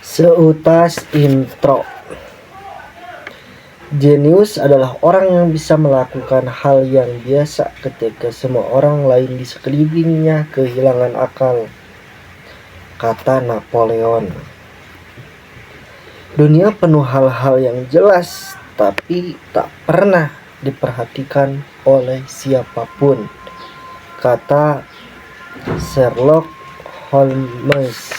Seutas intro. Jenius adalah orang yang bisa melakukan hal yang biasa ketika semua orang lain di sekelilingnya kehilangan akal, kata Napoleon. Dunia penuh hal-hal yang jelas tapi tak pernah diperhatikan oleh siapapun, kata Sherlock Holmes.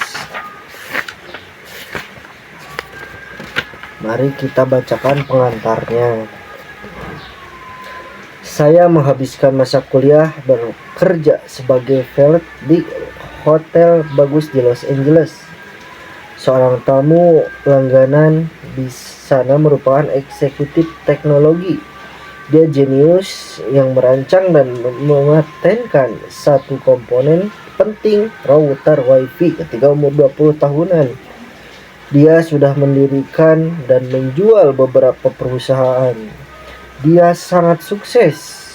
Mari kita bacakan pengantarnya. Saya menghabiskan masa kuliah bekerja sebagai valet di hotel bagus di Los Angeles. Seorang tamu langganan di sana merupakan eksekutif teknologi. Dia jenius yang merancang dan mematenkan satu komponen penting router WiFi ketika umur 20 tahunan. Dia sudah mendirikan dan menjual beberapa perusahaan. Dia sangat sukses.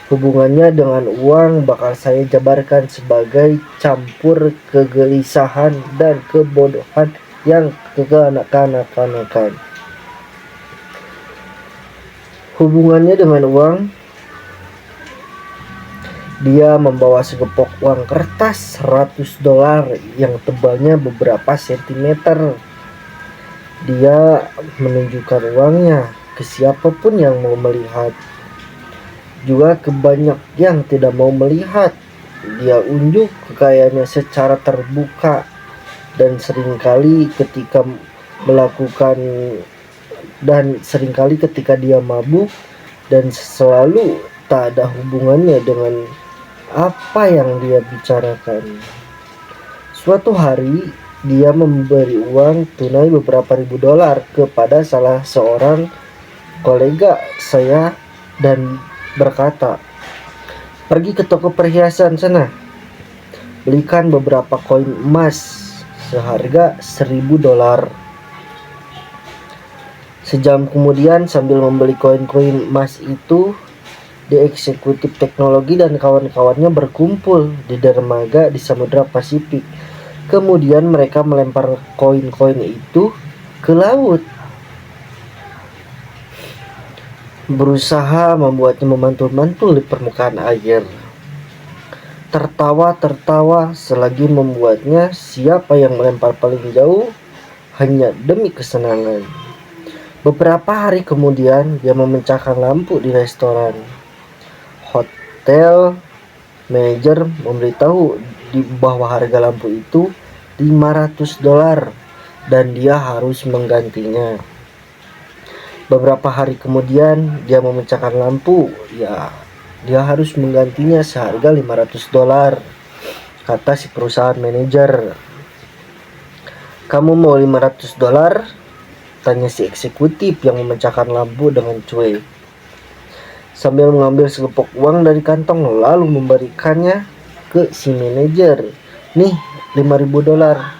Hubungannya dengan uang bakal saya jabarkan sebagai campur kegelisahan dan kebodohan yang kekanak-kanakan. Hubungannya dengan uang, dia membawa segepok uang kertas $100 yang tebalnya beberapa sentimeter. Dia menunjukkan uangnya ke siapapun yang mau melihat, juga ke banyak yang tidak mau melihat. Dia unjuk kekayaannya secara terbuka dan seringkali ketika dia mabuk dan selalu tak ada hubungannya dengan apa yang dia bicarakan. Suatu hari dia memberi uang tunai beberapa ribu dolar kepada salah seorang kolega saya dan berkata, "Pergi ke toko perhiasan sana, belikan beberapa koin emas seharga $1.000. Sejam kemudian, sambil membeli koin-koin emas itu, di eksekutif teknologi dan kawan-kawannya berkumpul di dermaga di Samudra Pasifik. Kemudian mereka melempar koin-koin itu ke laut, berusaha membuatnya memantul-mantul di permukaan air. Tertawa selagi membuatnya siapa yang melempar paling jauh hanya demi kesenangan. Beberapa hari kemudian dia memecahkan lampu di restoran. Hotel manajer memberitahu bahwa harga lampu itu $500 dan dia harus menggantinya. Beberapa hari kemudian dia memecahkan lampu, dia harus menggantinya seharga $500, kata si perusahaan manajer. "Kamu mau $500? Tanya si eksekutif yang memecahkan lampu dengan cuek, sambil mengambil segepok uang dari kantong lalu memberikannya ke si manajer. "Nih, $5.000.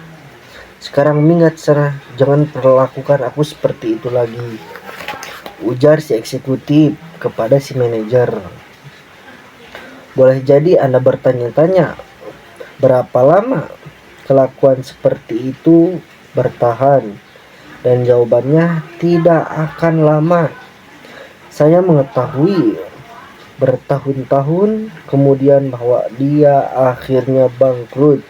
Sekarang minggat sana, jangan perlakukan aku seperti itu lagi," ujar si eksekutif kepada si manajer. Boleh jadi Anda bertanya-tanya, berapa lama kelakuan seperti itu bertahan? Dan jawabannya tidak akan lama. Saya mengetahui bertahun-tahun kemudian bahwa dia akhirnya bangkrut.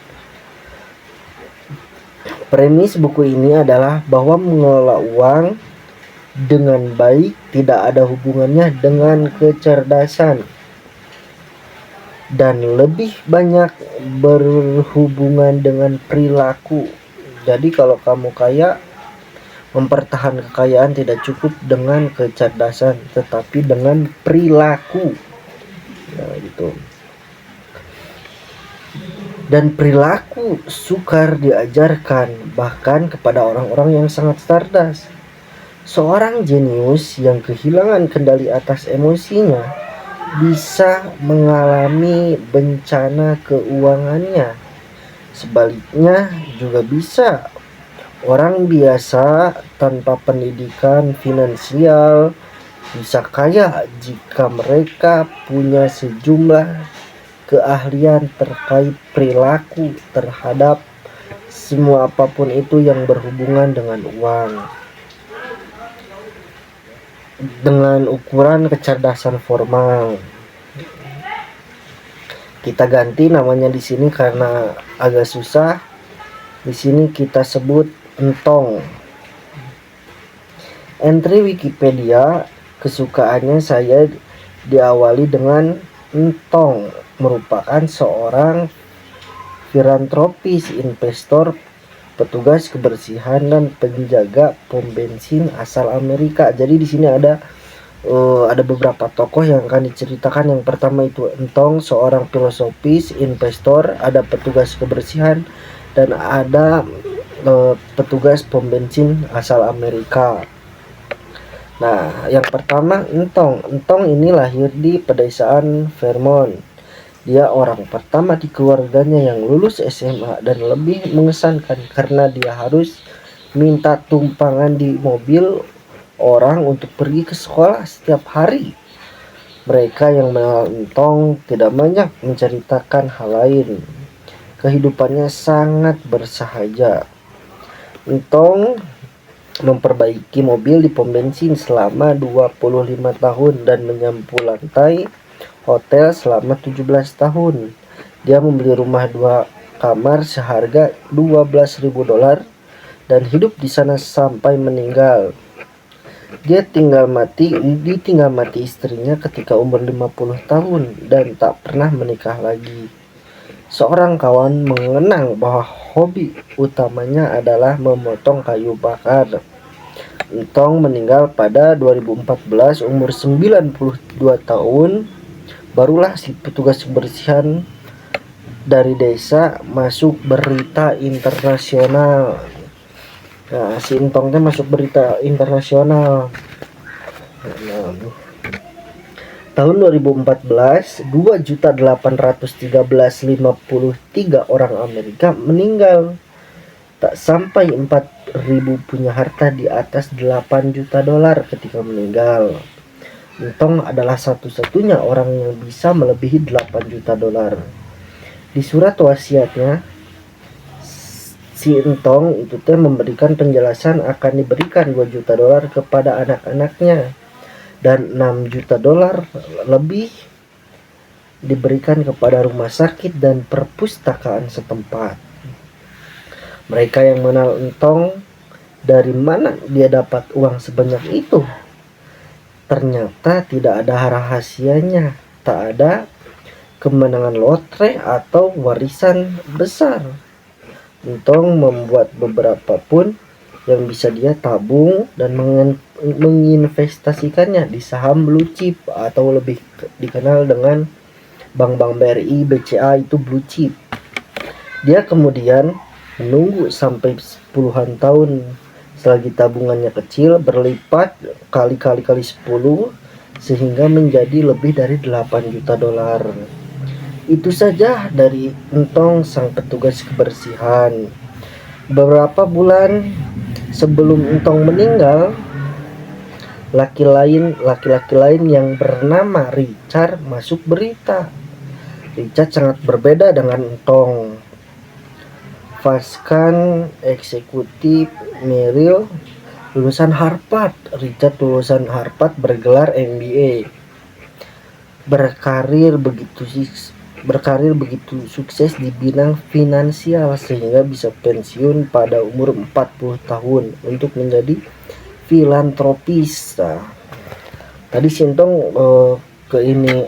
Premis buku ini adalah bahwa mengelola uang dengan baik tidak ada hubungannya dengan kecerdasan, dan lebih banyak berhubungan dengan perilaku. Jadi kalau kamu kaya, mempertahankan kekayaan tidak cukup dengan kecerdasan, tetapi dengan perilaku. Gitu. Dan perilaku sukar diajarkan, bahkan kepada orang-orang yang sangat cerdas. Seorang jenius yang kehilangan kendali atas emosinya bisa mengalami bencana keuangannya. Sebaliknya juga bisa. Orang biasa tanpa pendidikan finansial bisa kaya jika mereka punya sejumlah keahlian terkait perilaku terhadap semua apapun itu yang berhubungan dengan uang, dengan ukuran kecerdasan formal. Kita ganti namanya di sini karena agak susah. Di sini kita sebut entong. Entry Wikipedia kesukaannya saya diawali dengan entong merupakan seorang filantropis, investor, petugas kebersihan dan penjaga pom bensin asal Amerika. Jadi di sini ada beberapa tokoh yang akan diceritakan. Yang pertama itu entong, seorang filosofis, investor, ada petugas kebersihan, dan ada petugas pom bensin asal Amerika. Nah, yang pertama entong. Entong ini lahir di pedesaan Vermont. Dia orang pertama di keluarganya yang lulus SMA, dan lebih mengesankan karena dia harus minta tumpangan di mobil orang untuk pergi ke sekolah setiap hari. Mereka yang mengenal entong tidak banyak menceritakan hal lain. Kehidupannya sangat bersahaja. Entong memperbaiki mobil di pom bensin selama 25 tahun dan menyapu lantai hotel selama 17 tahun. Dia membeli rumah 2 kamar seharga $12.000 dan hidup di sana sampai meninggal. Dia ditinggal mati istrinya ketika umur 50 tahun dan tak pernah menikah lagi. Seorang kawan mengenang bahwa hobi utamanya adalah memotong kayu bakar. Entong meninggal pada 2014 umur 92 tahun. Barulah si petugas kebersihan dari desa masuk berita internasional. Nah, si entongnya masuk berita internasional. Tahun 2014, 2.813.053 orang Amerika meninggal. Tak sampai 4.000 punya harta di atas $8 juta ketika meninggal. Entong adalah satu-satunya orang yang bisa melebihi $8 juta. Di surat wasiatnya, si entong itu memberikan penjelasan akan diberikan $2 juta kepada anak-anaknya dan $6 juta lebih diberikan kepada rumah sakit dan perpustakaan setempat. Mereka yang mengenal entong, dari mana dia dapat uang sebanyak itu? Ternyata tidak ada rahasianya, tak ada kemenangan lotre atau warisan besar. Entong membuat beberapa pun yang bisa dia tabung dan menginvestasikannya di saham blue chip atau lebih dikenal dengan bank-bank BRI, BCA, itu blue chip. Dia kemudian menunggu sampai puluhan tahun selagi tabungannya kecil berlipat kali 10 sehingga menjadi lebih dari $8 juta. Itu saja dari entong sang petugas kebersihan. Beberapa bulan sebelum entong meninggal, laki-laki lain yang bernama Richard masuk berita. Richard sangat berbeda dengan entong. Faskan eksekutif Merrill, lulusan Harvard. Richard lulusan Harvard, bergelar MBA. Berkarir begitu sukses di bidang finansial sehingga bisa pensiun pada umur 40 tahun untuk menjadi filantropis. Nah, tadi Sintong ke ini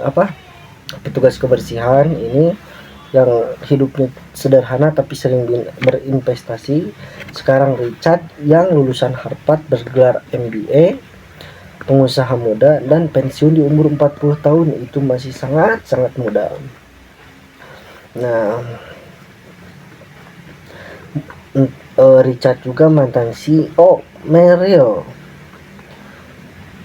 petugas kebersihan ini yang hidupnya sederhana tapi sering berinvestasi. Sekarang Richard yang lulusan Harvard, bergelar MBA, pengusaha muda dan pensiun di umur 40 tahun. Itu masih sangat muda. Nah, Richard juga mantan CEO Merrill.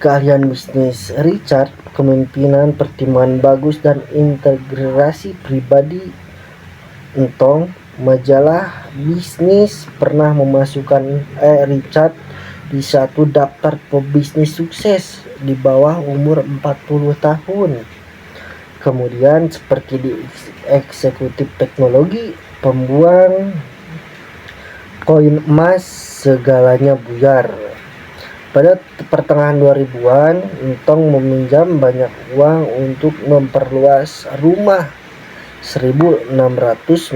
Keahlian bisnis Richard, kepemimpinan, pertimbangan bagus, dan integrasi pribadi entong. Majalah bisnis pernah memasukkan Richard di satu daftar pebisnis sukses di bawah umur 40 tahun. Kemudian seperti di eksekutif teknologi, pembuang koin emas segalanya buyar. Pada pertengahan 2000-an, Entong meminjam banyak uang untuk memperluas rumah 1.600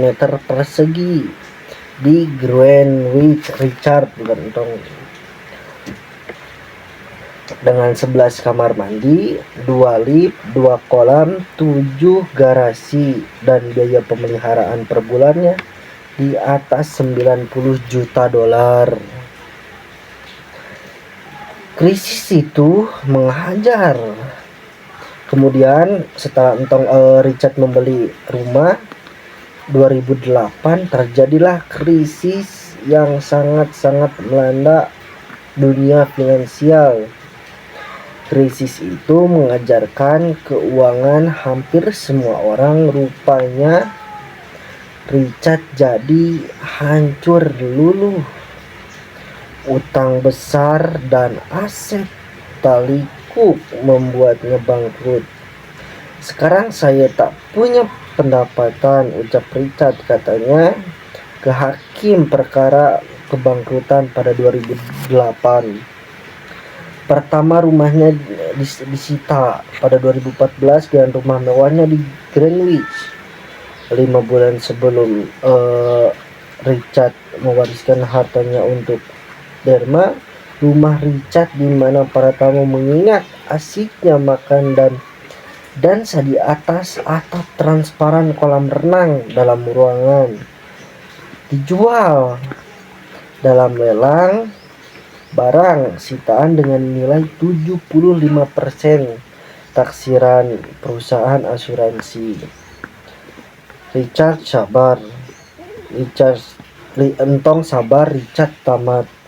meter persegi di Greenwich Richard dengan 11 kamar mandi, 2 lift, 2 kolam, 7 garasi, dan biaya pemeliharaan per bulannya di atas 90 juta dolar. Krisis itu menghajar. Kemudian setelah Richard membeli rumah 2008, terjadilah krisis yang sangat-sangat melanda dunia finansial. Krisis itu mengajarkan keuangan hampir semua orang. Rupanya Richard jadi hancur luluh. Utang besar dan aset tak likuk membuatnya bangkrut. Sekarang saya tak punya pendapatan, ucap Richard, katanya ke hakim perkara kebangkrutan pada 2008. Pertama, rumahnya disita pada 2014 dan rumah mewahnya di Greenwich. 5 bulan sebelum Richard mewariskan hartanya untuk Derma, rumah Richard di mana para tamu mengingat asiknya makan dan dansa di atas atap transparan kolam renang dalam ruangan, dijual dalam lelang barang sitaan dengan nilai 75% taksiran perusahaan asuransi. Entong sabar, Richard tamat.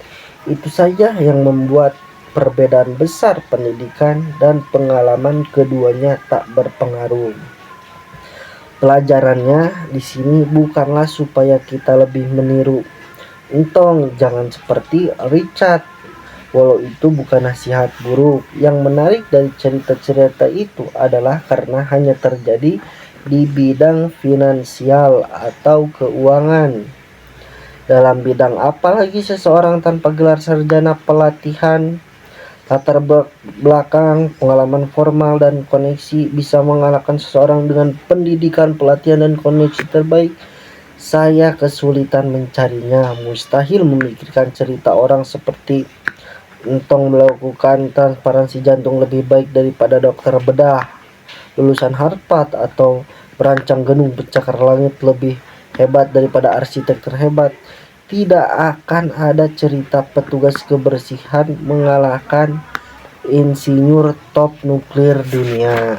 Itu saja yang membuat perbedaan besar. Pendidikan dan pengalaman keduanya tak berpengaruh. Pelajarannya di sini bukanlah supaya kita lebih meniru Entong, jangan seperti Richard. Walau itu bukan nasihat buruk, yang menarik dari cerita-cerita itu adalah karena hanya terjadi di bidang finansial atau keuangan. Dalam bidang apa lagi seseorang tanpa gelar sarjana, pelatihan, latar belakang, pengalaman formal, dan koneksi bisa mengalahkan seseorang dengan pendidikan, pelatihan, dan koneksi terbaik? Saya kesulitan mencarinya. Mustahil memikirkan cerita orang seperti Entong melakukan transparansi jantung lebih baik daripada dokter bedah lulusan Harvard, atau merancang gedung pencakar langit lebih hebat daripada arsitek terhebat. Tidak akan ada cerita petugas kebersihan mengalahkan insinyur top nuklir dunia.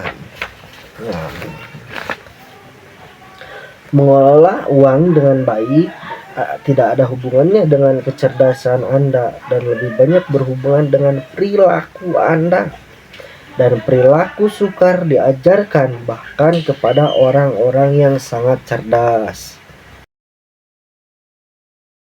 Mengelola uang dengan baik tidak ada hubungannya dengan kecerdasan Anda, dan lebih banyak berhubungan dengan perilaku Anda. Dan perilaku sukar diajarkan bahkan kepada orang-orang yang sangat cerdas.